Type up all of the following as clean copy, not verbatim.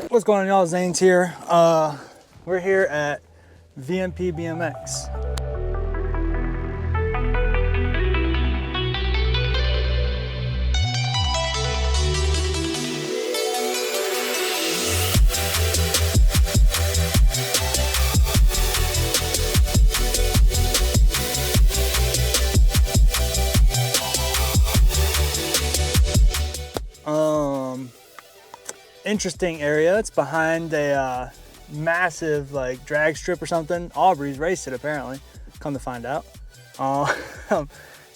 What's going on, y'all? Zane's here. We're here at VMP BMX. Interesting area. It's behind a massive like drag strip or something. Aubrey's raced it apparently, come to find out.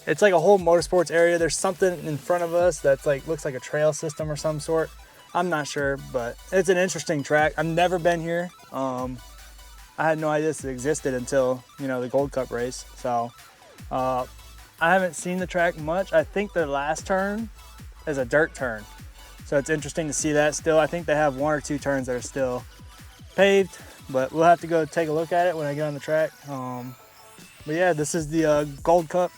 It's like a whole motorsports area. There's something in front of us that's like looks like a trail system or some sort. I'm not sure, but it's an interesting track. I've never been here. I had no idea this existed until, you know, the Gold Cup race. So I haven't seen the track much. I think the last turn is a dirt turn. So it's interesting to see that still. I think they have one or two turns that are still paved, but we'll have to go take a look at it when I get on the track. But yeah, this is the Gold Cup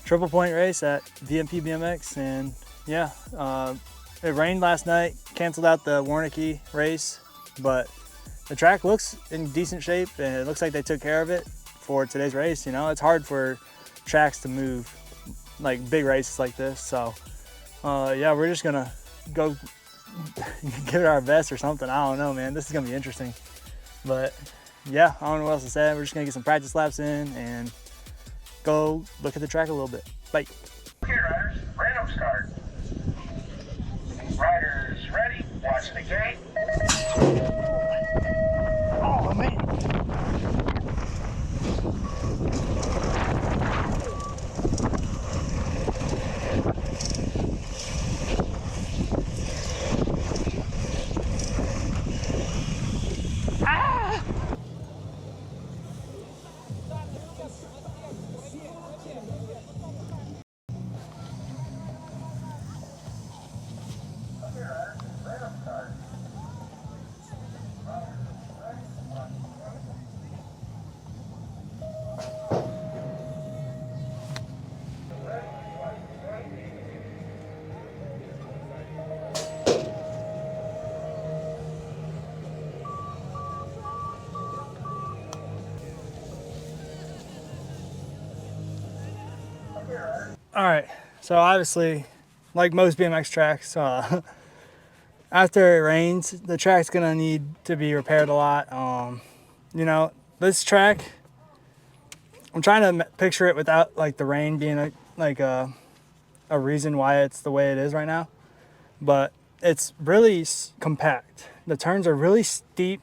triple point race at VMP BMX. And yeah, it rained last night, canceled out the Zaniakk race, but the track looks in decent shape and it looks like they took care of it for today's race. You know, it's hard for tracks to move like big races like this. So yeah, we're just gonna go give it our best or something. I don't know, man. This is gonna be interesting. But yeah, I don't know what else to say. We're just gonna get some practice laps in and go look at the track a little bit. Bye. Okay, riders, random start. Riders ready, watch the gate. Oh man. All right, so obviously, like most BMX tracks, after it rains, the track's gonna need to be repaired a lot. You know, this track, I'm trying to picture it without like the rain being a reason why it's the way it is right now, but it's really compact. The turns are really steep.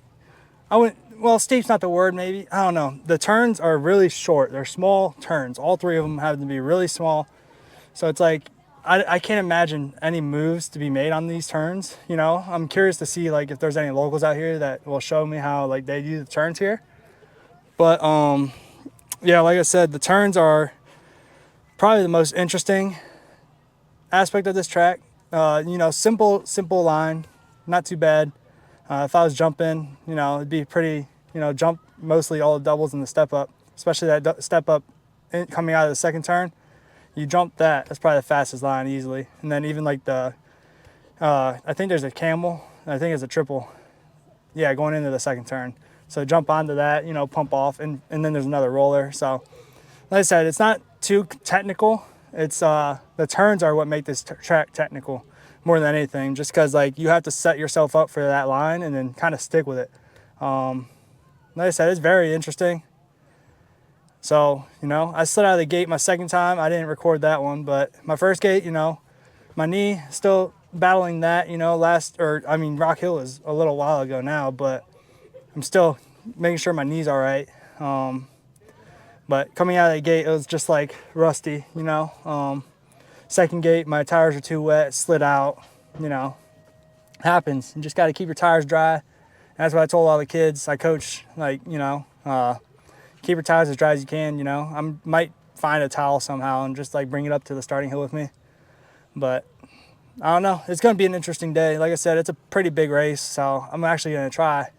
Well, steep's not the word, maybe. I don't know. The turns are really short. They're small turns. All three of them have to be really small. So it's like, I can't imagine any moves to be made on these turns. You know, I'm curious to see like if there's any locals out here that will show me how like they do the turns here. But yeah, like I said, the turns are probably the most interesting aspect of this track. You know, simple line, not too bad. If I was jumping, you know, it'd be pretty, you know, jump mostly all the doubles in the step up, especially that step up coming out of the second turn. You jump that, that's probably the fastest line easily. And then even like the, I think there's a camel, I think it's a triple. Yeah, going into the second turn. So jump onto that, you know, pump off, and then there's another roller. So like I said, it's not too technical. It's the turns are what make this track technical more than anything, just because like you have to set yourself up for that line and then kind of stick with it. Like I said, it's very interesting. So, you know, I slid out of the gate my second time. I didn't record that one, but my first gate, you know, my knee still battling that, you know, Rock Hill is a little while ago now, but I'm still making sure my knee's all right. But coming out of the gate, it was just like rusty, you know. Second gate, my tires are too wet, slid out, you know, happens. You just got to keep your tires dry. And that's what I told all the kids. I coach, like, you know, keep your tires as dry as you can, you know. I might find a towel somehow and just like bring it up to the starting hill with me. But I don't know. It's going to be an interesting day. Like I said, it's a pretty big race, so I'm actually going to try,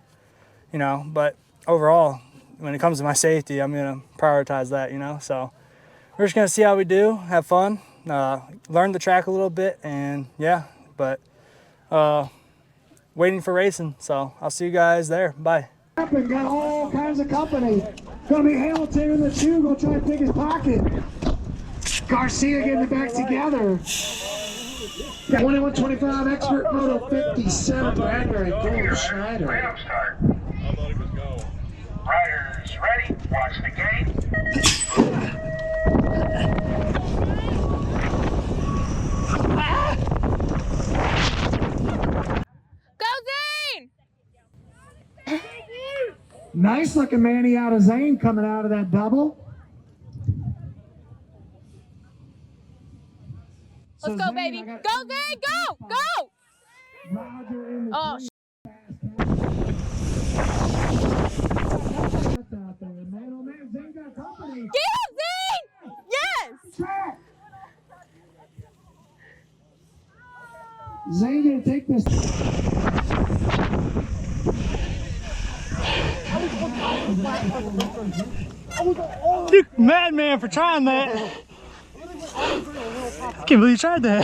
you know. But overall, when it comes to my safety, I'm going to prioritize that, you know. So we're just going to see how we do, have fun, learn the track a little bit, and yeah. But waiting for racing. So I'll see you guys there. Bye. Got all kinds of company. Gonna be Hamilton in the shoe, gonna try to pick his pocket. Garcia getting it back together. 21-25 expert Moto 57 Bradbury Gold Schneider. Random start. Riders ready, watch the gate. Go Zane! Nice looking Manny out of Zane coming out of that double. Let's go, baby. Go, Zane, go! Go! Roger in the Oh, green. Out there. Man, oh man, Zane got company. get up, Zane! Yes! Track. Zane gonna take this. You madman for trying that. Can't believe you tried that.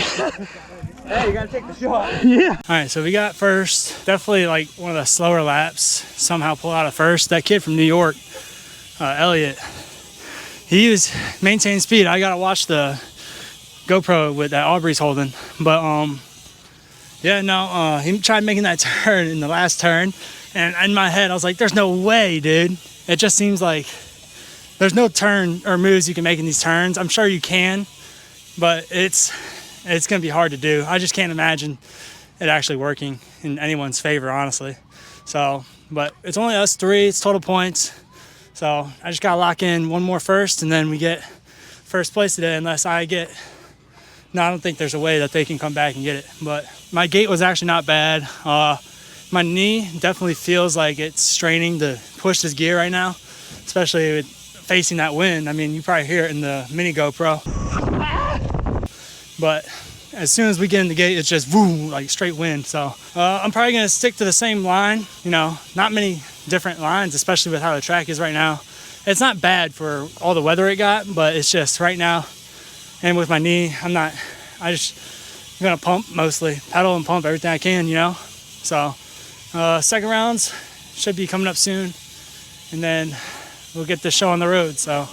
Hey, you gotta take the shot. Yeah. All right, so we got first. Definitely like one of the slower laps. Somehow pull out of first. That kid from New York, Elliot, he was maintaining speed. I gotta watch the GoPro with that Aubrey's holding. But yeah, no, he tried making that turn in the last turn, and in my head I was like, "There's no way, dude." It just seems like there's no turn or moves you can make in these turns. I'm sure you can, but it's gonna be hard to do. I just can't imagine it actually working in anyone's favor, honestly. So, but it's only us three. It's total points. So I just gotta lock in one more first, and then we get first place today. Unless I get, no, I don't think there's a way that they can come back and get it. But my gait was actually not bad. My knee definitely feels like it's straining to push this gear right now, especially with facing that wind. I mean, you probably hear it in the mini GoPro. But as soon as we get in the gate, it's just boom, like straight wind. So I'm probably gonna stick to the same line. You know, not many different lines, especially with how the track is right now. It's not bad for all the weather it got, but it's just right now. And with my knee, I'm gonna pump mostly, pedal and pump everything I can, you know. So second rounds should be coming up soon, and then we'll get this show on the road. So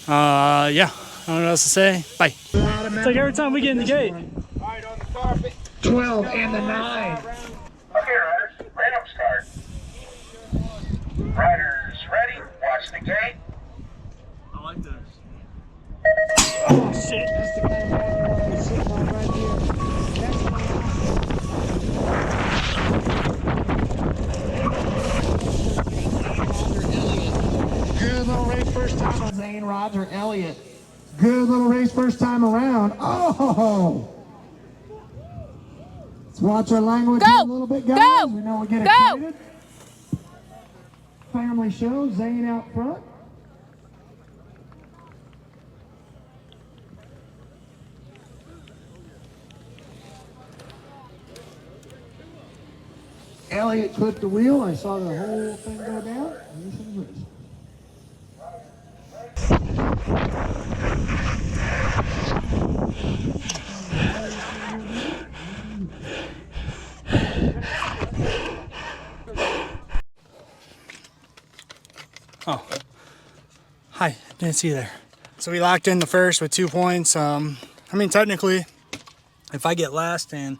yeah, I don't know what else to say. Bye. It's like every time we get in the gate. 12 and the 9. Okay, riders, random start. Riders ready, watch the gate. I like this. Oh shit. That's the kind of bag you want to be sitting on right here. Good little race first time on Zane Roger Elliott. Good little race first time around. Oh! Let's watch our language Go! a little bit, guys. Go! We know we get Go! excited. Family show, Zane out front. Elliott clipped the wheel. I saw the whole thing go down. And this is racing. Oh, hi, didn't see you there. So we locked in the first with 2 points. I mean, technically, if I get last and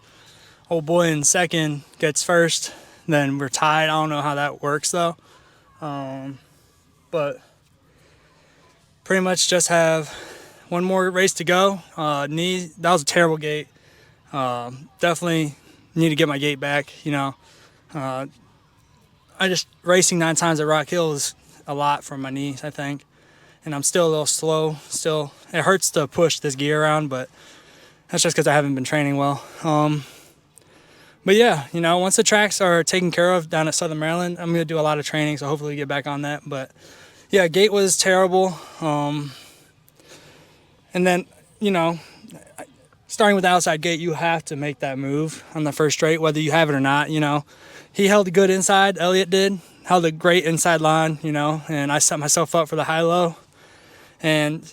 old boy in second gets first, then we're tied. I don't know how that works though. But pretty much just have one more race to go. Knee, that was a terrible gate. Definitely need to get my gait back, you know. I just racing 9 times at Rock Hill is a lot for my knees, I think. And I'm still a little slow. Still, it hurts to push this gear around, but that's just because I haven't been training well. But yeah, you know, once the tracks are taken care of down at Southern Maryland, I'm going to do a lot of training, so hopefully get back on that. But yeah, gate was terrible. And then, you know, starting with the outside gate, you have to make that move on the first straight, whether you have it or not, you know. He held a good inside, Elliott did. Held a great inside line, you know, and I set myself up for the high-low. And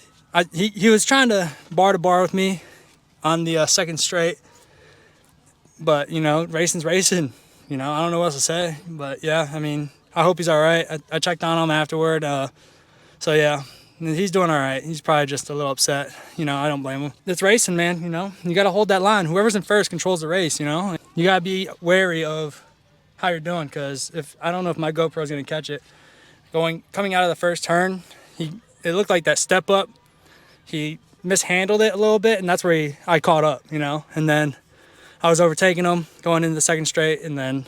he was trying to bar with me on the second straight. But, you know, racing's racing. you know, I don't know what else to say, but yeah, I mean, I hope he's all right. I checked on him afterward. So yeah, he's doing all right. He's probably just a little upset. You know, I don't blame him. It's racing, man, you know. You got to hold that line. Whoever's in first controls the race, you know. You got to be wary of how you're doing, because I don't know if my GoPro's going to catch it. Coming out of the first turn, it looked like that step up. He mishandled it a little bit, and that's where I caught up, you know. And then I was overtaking him going into the second straight, and then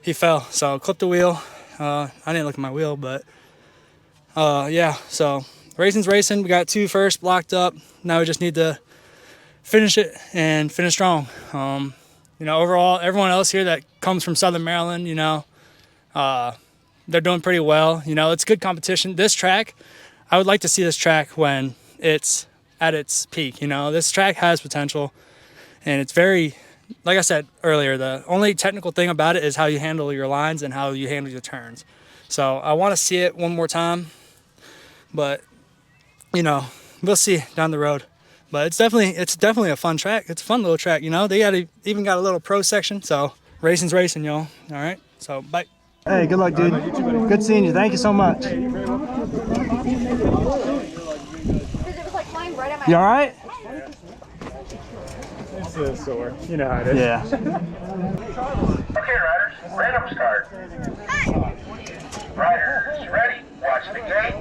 he fell. So clipped the wheel. I didn't look at my wheel, but yeah. So racing's racing. We got 2 first blocked up. Now we just need to finish it and finish strong. You know, overall, everyone else here that comes from Southern Maryland, you know, they're doing pretty well. You know, it's good competition. This track, I would like to see this track when it's at its peak. You know, this track has potential, and it's very, like I said earlier, the only technical thing about it is how you handle your lines and how you handle your turns. So I want to see it one more time, but you know, we'll see down the road. But it's definitely a fun track. It's a fun little track, you know. They even got a little pro section. So racing's racing, y'all. All right. So bye. Hey, good luck, dude. Good seeing you. Thank you so much. You all right? It's a sore. You know how it is. Yeah. Okay, riders, random start. Riders, ready? Watch the gate.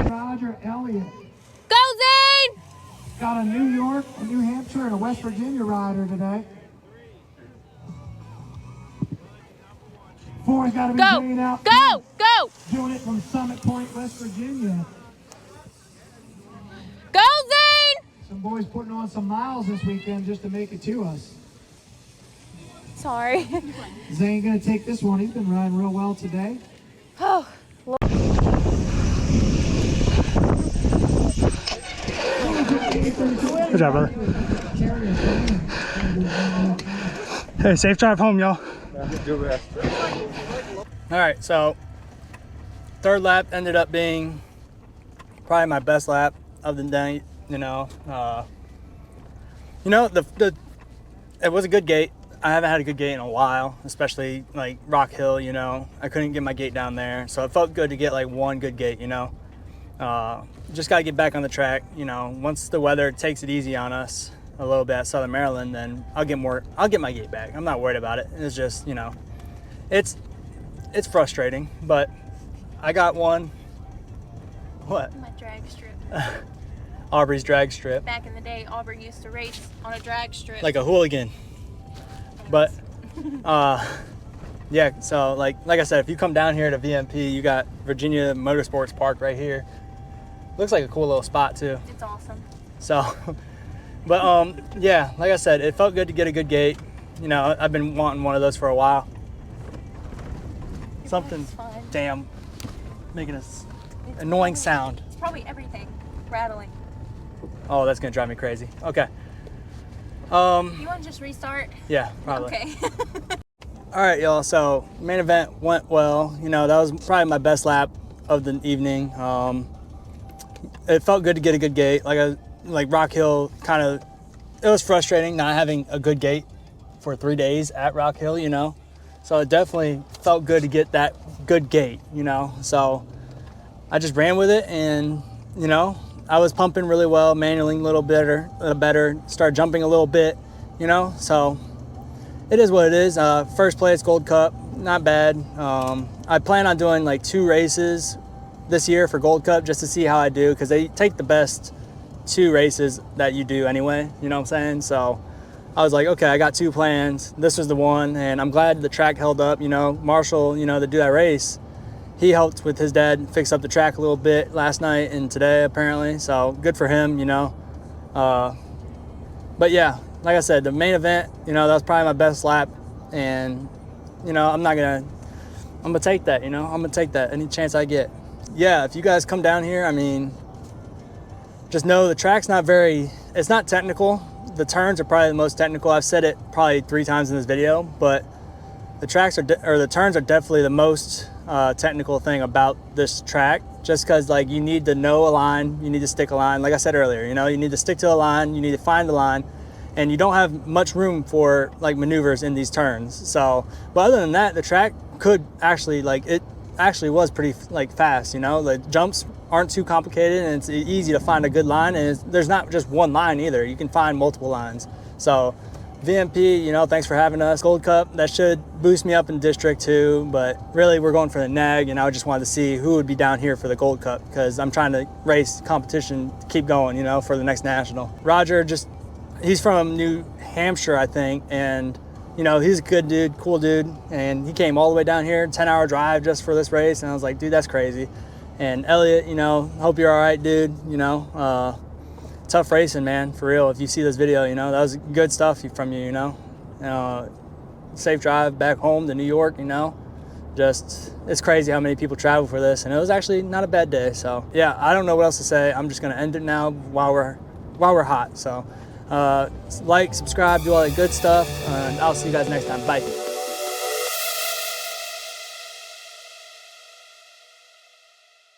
Roger Elliott. Go, Zane! Got a New York, a New Hampshire, and a West Virginia rider today. 4's got to be Go! green out. Go! Go! Doing it from Summit Point, West Virginia. Go, Zane! Some boys putting on some miles this weekend just to make it to us. Sorry. Zane gonna take this one. He's been riding real well today. Oh, Good job, brother. Hey, safe drive home, y'all. All right, so third lap ended up being probably my best lap of the night. You know, it was a good gate. I haven't had a good gate in a while, especially like Rock Hill. You know, I couldn't get my gate down there, so it felt good to get like one good gate. You know, just gotta get back on the track. You know, once the weather takes it easy on us a little bit at Southern Maryland, then I'll get my gate back. I'm not worried about it. It's just, you know, it's frustrating, but I got one. What? my drag strip. Aubrey's drag strip. Back in the day, Aubrey used to race on a drag strip. Like a hooligan. But yeah, so like I said, if you come down here to VMP, you got Virginia Motorsports Park right here. Looks like a cool little spot too. It's awesome. So, but yeah, like I said, it felt good to get a good gate. You know, I've been wanting one of those for a while. Something damn making this annoying sound. It's probably everything rattling. Oh, that's gonna drive me crazy. Okay. You want to just restart? Yeah, probably. Okay. All right, y'all. So main event went well. You know, that was probably my best lap of the evening. It felt good to get a good gate. Like Rock Hill, it was frustrating not having a good gate for 3 days at Rock Hill. You know, so it definitely felt good to get that good gate. You know, so I just ran with it, and you know, I was pumping really well, manualing a little better, started jumping a little bit, you know, so it is what it is. First place, Gold Cup, not bad. I plan on doing like 2 races this year for Gold Cup just to see how I do, because they take the best 2 races that you do anyway, you know what I'm saying? So I was like, okay, I got 2 plans. This was the one, and I'm glad the track held up, you know. Marshall, you know, to do that race, he helped with his dad fix up the track a little bit last night and today apparently, so good for him, you know. But yeah, like I said, the main event, you know, that was probably my best lap, and you know, I'm gonna take that, you know. I'm gonna take that any chance I get. Yeah, if you guys come down here, I mean, just know the track's it's not technical. The turns are probably the most technical. I've said it probably 3 times in this video, but the turns are definitely the most technical thing about this track, just because like you need to know a line, you need to stick a line. Like I said earlier, you know, you need to stick to a line, you need to find the line, and you don't have much room for like maneuvers in these turns. So, but other than that, the track could actually it actually was pretty like fast. You know, the jumps aren't too complicated, and it's easy to find a good line. And there's not just one line either. You can find multiple lines. So VMP, you know, thanks for having us. Gold Cup, that should boost me up in District 2, but really we're going for the nag, and I just wanted to see who would be down here for the Gold Cup, because I'm trying to race competition to keep going, you know, for the next national. Roger, he's from New Hampshire, I think, and you know, he's a good dude, cool dude, and he came all the way down here, 10-hour drive just for this race, and I was like, dude, that's crazy. And Elliot, you know, hope you're all right, dude, you know, tough racing, man, for real. If you see this video, you know, that was good stuff from you, you know. Safe drive back home to New York, you know. Just, it's crazy how many people travel for this, and it was actually not a bad day. So yeah, I don't know what else to say. I'm just gonna end it now while we're hot. So like, subscribe, do all that good stuff, and I'll see you guys next time. Bye.